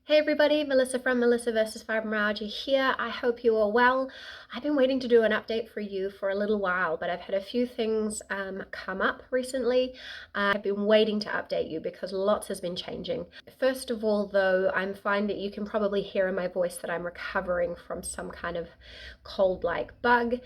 Hey everybody, Melissa from Melissa vs. Fibromyalgia here. I hope you are well. I've been waiting to do an update for you for a little while, but I've had a few things come up recently. I've been waiting to update you because lots has been changing. First of all, though, I'm finding that you can probably hear in my voice that I'm recovering from some kind of cold-like bug.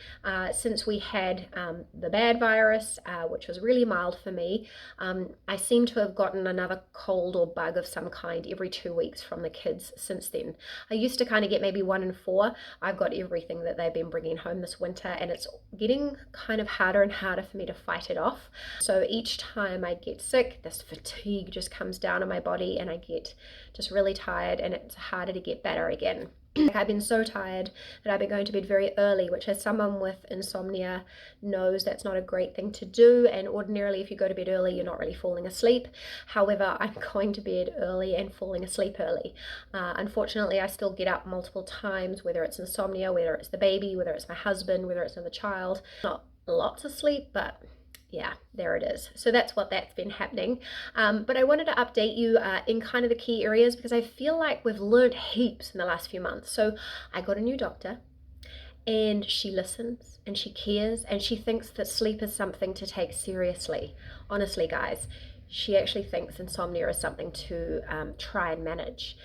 Since we had the bad virus, which was really mild for me, I seem to have gotten another cold or bug of some kind every 2 weeks from the kids since then. I used to kind of get maybe 1 in 4. I've got everything that they've been bringing home this winter, and it's getting kind of harder and harder for me to fight it off. So each time I get sick, this fatigue just comes down on my body and I get just really tired, and it's harder to get better again. I've been so tired that I've been going to bed very early, which as someone with insomnia knows that's not a great thing to do, and ordinarily if you go to bed early you're not really falling asleep. However, I'm going to bed early and falling asleep early. Unfortunately, I still get up multiple times, whether it's insomnia, whether it's the baby, whether it's my husband, whether it's another child. Not lots of sleep, but yeah, there it is. So that's been happening. But I wanted to update you in kind of the key areas because I feel like we've learned heaps in the last few months. So I got a new doctor, and she listens and she cares and she thinks that sleep is something to take seriously. Honestly, guys, she actually thinks insomnia is something to try and manage.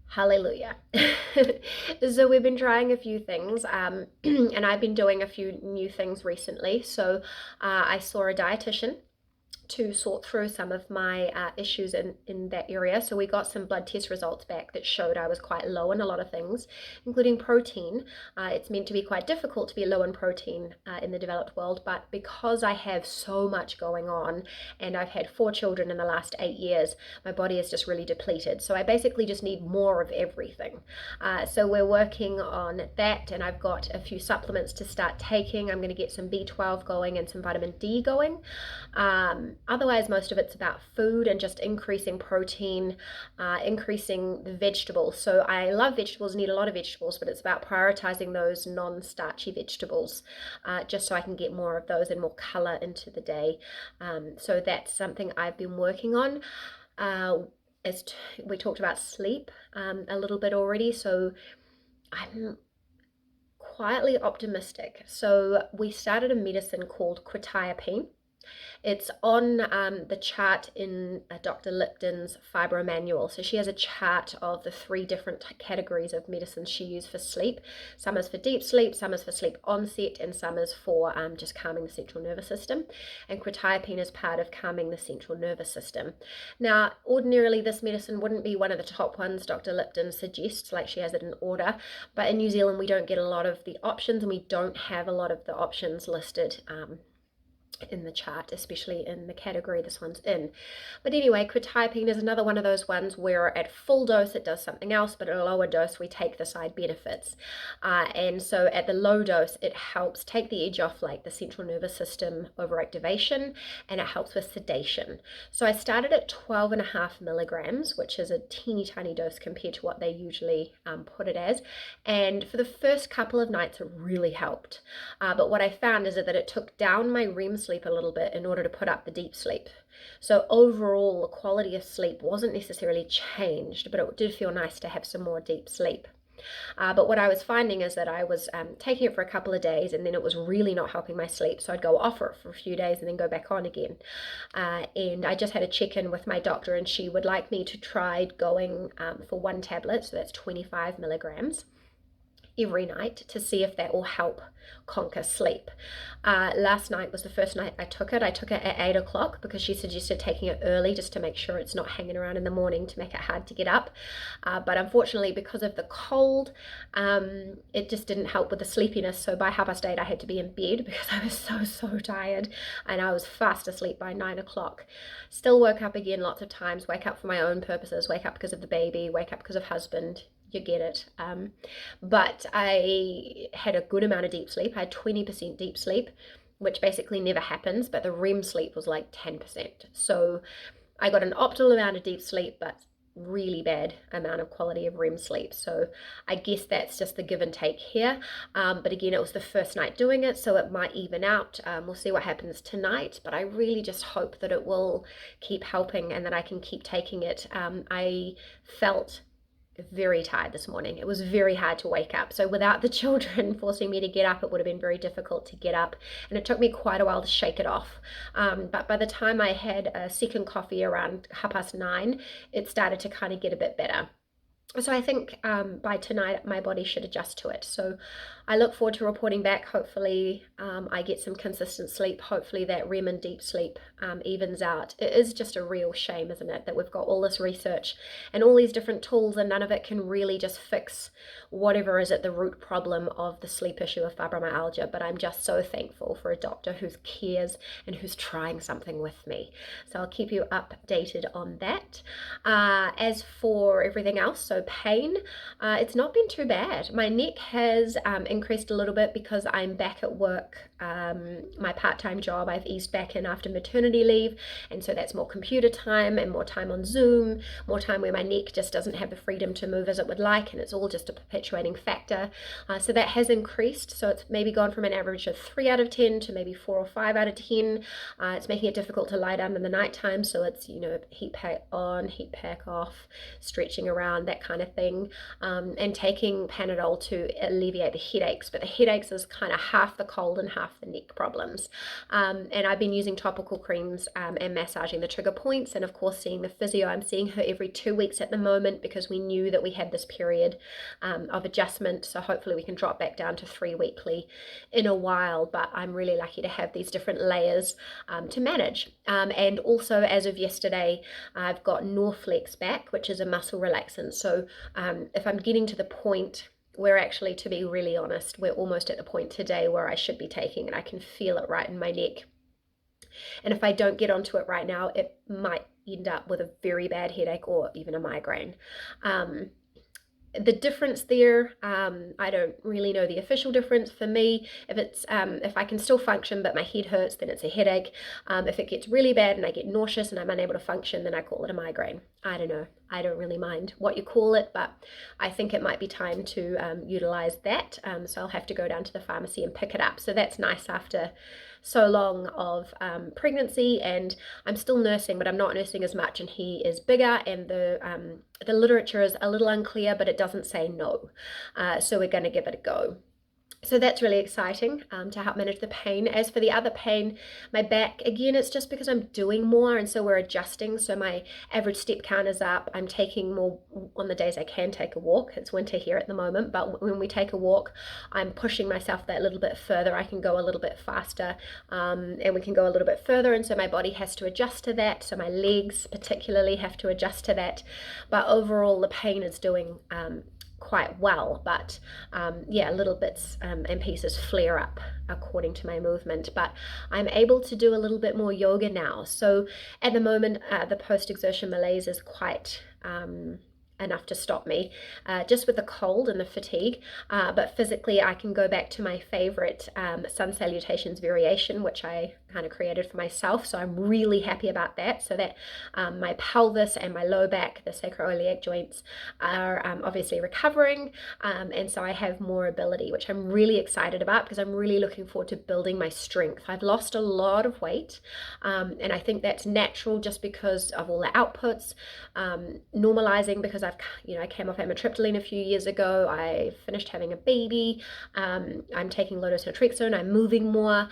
Hallelujah. So we've been trying a few things, and I've been doing a few new things recently. So I saw a dietitian to sort through some of my issues in that area. So we got some blood test results back that showed I was quite low in a lot of things, including protein. It's meant to be quite difficult to be low in protein in the developed world, but because I have so much going on and I've had 4 children in the last 8 years, my body is just really depleted. So I basically just need more of everything. So we're working on that, and I've got a few supplements to start taking. I'm going to get some B12 going and some vitamin D going. Otherwise, most of it's about food and just increasing protein, increasing the vegetables. So I love vegetables and eat a lot of vegetables, but it's about prioritizing those non-starchy vegetables, just so I can get more of those and more color into the day. So that's something I've been working on. We talked about sleep a little bit already, so I'm quietly optimistic. So we started a medicine called quetiapine. It's on the chart in Dr. Lipton's Fibro Manual. So she has a chart of the 3 different categories of medicines she used for sleep. Some is for deep sleep, some is for sleep onset, and some is for just calming the central nervous system. And quetiapine is part of calming the central nervous system. Now, ordinarily this medicine wouldn't be one of the top ones Dr. Lipton suggests, like she has it in order. But in New Zealand, we don't get a lot of the options, and we don't have a lot of the options listed in the chart, especially in the category this one's in. But anyway, quetiapine is another one of those ones where at full dose it does something else, but at a lower dose we take the side benefits. And so at the low dose it helps take the edge off like the central nervous system overactivation, and it helps with sedation. So I started at 12.5 milligrams, which is a teeny tiny dose compared to what they usually put it as. And for the first couple of nights it really helped. But what I found is that it took down my REM sleep a little bit in order to put up the deep sleep. So overall the quality of sleep wasn't necessarily changed, but it did feel nice to have some more deep sleep. But what I was finding is that I was taking it for a couple of days, and then it was really not helping my sleep. So I'd go off it for a few days and then go back on again. And I just had a check-in with my doctor, and she would like me to try going for 1 tablet, so that's 25 milligrams. Every night to see if that will help conquer sleep. Last night was the first night I took it. I took it at 8 o'clock because she suggested taking it early just to make sure it's not hanging around in the morning to make it hard to get up. But unfortunately, because of the cold, it just didn't help with the sleepiness. So by 8:30, I had to be in bed because I was so tired, and I was fast asleep by 9 o'clock. Still woke up again lots of times, wake up for my own purposes, wake up because of the baby, wake up because of husband. You get it. But I had a good amount of deep sleep. I had 20% deep sleep, which basically never happens, but the REM sleep was like 10%. So I got an optimal amount of deep sleep, but really bad amount of quality of REM sleep. So I guess that's just the give and take here. But again, it was the first night doing it, so it might even out. We'll see what happens tonight, but I really just hope that it will keep helping and that I can keep taking it. I felt very tired this morning. It was very hard to wake up. So without the children forcing me to get up, it would have been very difficult to get up. And it took me quite a while to shake it off. But by the time I had a second coffee around 9:30, it started to kind of get a bit better. So I think by tonight my body should adjust to it. So I look forward to reporting back. Hopefully I get some consistent sleep. Hopefully that REM and deep sleep evens out. It is just a real shame, isn't it, that we've got all this research and all these different tools and none of it can really just fix whatever is at the root problem of the sleep issue of fibromyalgia. But I'm just so thankful for a doctor who cares and who's trying something with me. So I'll keep you updated on that. As for everything else, so pain, it's not been too bad. My neck has increased a little bit because I'm back at work. My part-time job, I've eased back in after maternity leave, and so that's more computer time and more time on Zoom, more time where my neck just doesn't have the freedom to move as it would like, and it's all just a perpetuating factor. So that has increased. So it's maybe gone from an average of 3 out of 10 to maybe 4 or 5 out of 10. It's making it difficult to lie down in the nighttime, so it's, you know, heat pack on, heat pack off, stretching around, that kind of thing, and taking Panadol to alleviate the headaches. But the headaches is kind of half the cold and half the neck problems. And I've been using topical creams and massaging the trigger points, and of course seeing the physio. I'm seeing her every 2 weeks at the moment because we knew that we had this period of adjustment, so hopefully we can drop back down to 3 weekly in a while. But I'm really lucky to have these different layers to manage. And also, as of yesterday, I've got Norflex back, which is a muscle relaxant. So if I'm getting to the point, we're actually, to be really honest, we're almost at the point today where I should be taking it. I can feel it right in my neck. And if I don't get onto it right now, it might end up with a very bad headache or even a migraine. The difference there, I don't really know the official difference. For me, if I can still function but my head hurts, then it's a headache. If it gets really bad and I get nauseous and I'm unable to function, then I call it a migraine. I don't know. I don't really mind what you call it, but I think it might be time to utilize that. So I'll have to go down to the pharmacy and pick it up. So that's nice after so long of pregnancy, and I'm still nursing, but I'm not nursing as much, and he is bigger, and the literature is a little unclear, but it doesn't say no. So we're going to give it a go. So that's really exciting to help manage the pain. As for the other pain, my back, again, it's just because I'm doing more, and so we're adjusting. So my average step count is up. I'm taking more on the days I can take a walk. It's winter here at the moment, but when we take a walk, I'm pushing myself that little bit further. I can go a little bit faster, and we can go a little bit further, and so my body has to adjust to that. So my legs particularly have to adjust to that. But overall, the pain is doing quite well, but yeah, little bits and pieces flare up according to my movement. But I'm able to do a little bit more yoga now. So at the moment, the post-exertion malaise is quite enough to stop me, just with the cold and the fatigue, but physically I can go back to my favorite sun salutations variation, which I kind of created for myself. So I'm really happy about that. So that my pelvis and my low back, the sacroiliac joints, are obviously recovering, and so I have more ability, which I'm really excited about because I'm really looking forward to building my strength. I've lost a lot of weight, and I think that's natural just because of all the outputs, normalizing, because I came off amitriptyline a few years ago. I finished having a baby. I'm taking low-dose naltrexone. I'm moving more.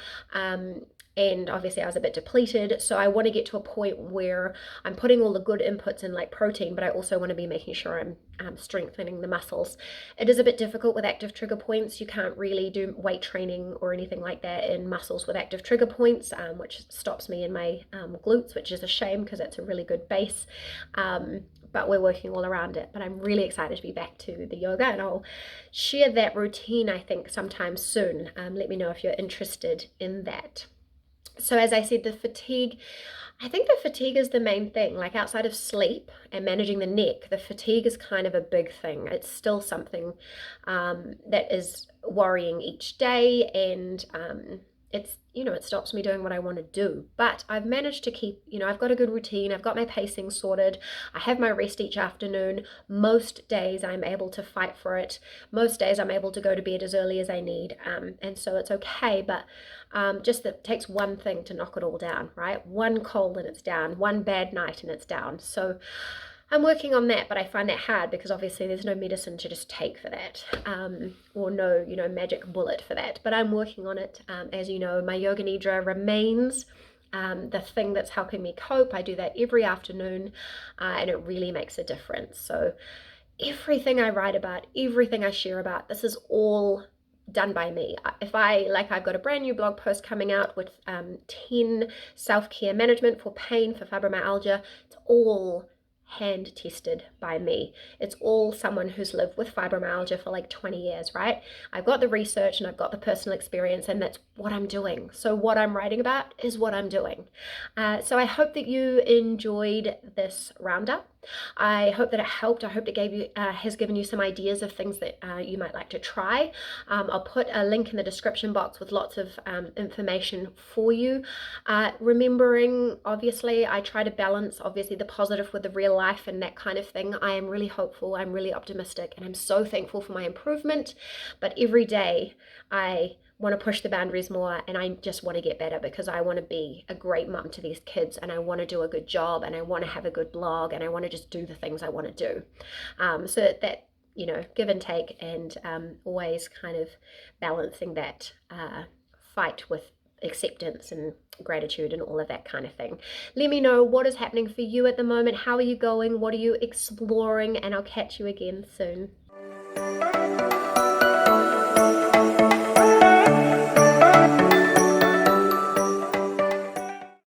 And obviously I was a bit depleted, so I want to get to a point where I'm putting all the good inputs in, like protein, but I also want to be making sure I'm strengthening the muscles. It is a bit difficult with active trigger points. You can't really do weight training or anything like that in muscles with active trigger points, which stops me in my glutes, which is a shame because that's a really good base. But we're working all around it. But I'm really excited to be back to the yoga, and I'll share that routine, I think, sometime soon. Let me know if you're interested in that. So as I said, the fatigue, I think the fatigue is the main thing. Like outside of sleep and managing the neck, the fatigue is kind of a big thing. It's still something that is worrying each day, and it stops me doing what I want to do. But I've managed to keep, I've got a good routine. I've got my pacing sorted. I have my rest each afternoon. Most days I'm able to fight for it. Most days I'm able to go to bed as early as I need. And so it's okay. But just that it takes one thing to knock it all down, right? One cold and it's down. One bad night and it's down. So I'm working on that, but I find that hard because obviously there's no medicine to just take for that, or no, magic bullet for that. But I'm working on it. As you know, my yoga nidra remains the thing that's helping me cope. I do that every afternoon, and it really makes a difference. So everything I write about, everything I share about, this is all done by me. I've got a brand new blog post coming out with 10 self-care management for pain for fibromyalgia. It's all hand tested by me. It's all someone who's lived with fibromyalgia for like 20 years, right? I've got the research and I've got the personal experience, and that's what I'm doing. So what I'm writing about is what I'm doing. So I hope that you enjoyed this roundup. I hope that it helped. I hope it has given you some ideas of things that you might like to try. I'll put a link in the description box with lots of information for you. Remembering, obviously, I try to balance, obviously, the positive with the real life and that kind of thing. I am really hopeful. I'm really optimistic, and I'm so thankful for my improvement. But every day, I want to push the boundaries more, and I just want to get better because I want to be a great mum to these kids, and I want to do a good job, and I want to have a good blog, and I want to just do the things I want to do. So that give and take, and always kind of balancing that fight with acceptance and gratitude and all of that kind of thing. Let me know what is happening for you at the moment. How are you going? What are you exploring? And I'll catch you again soon.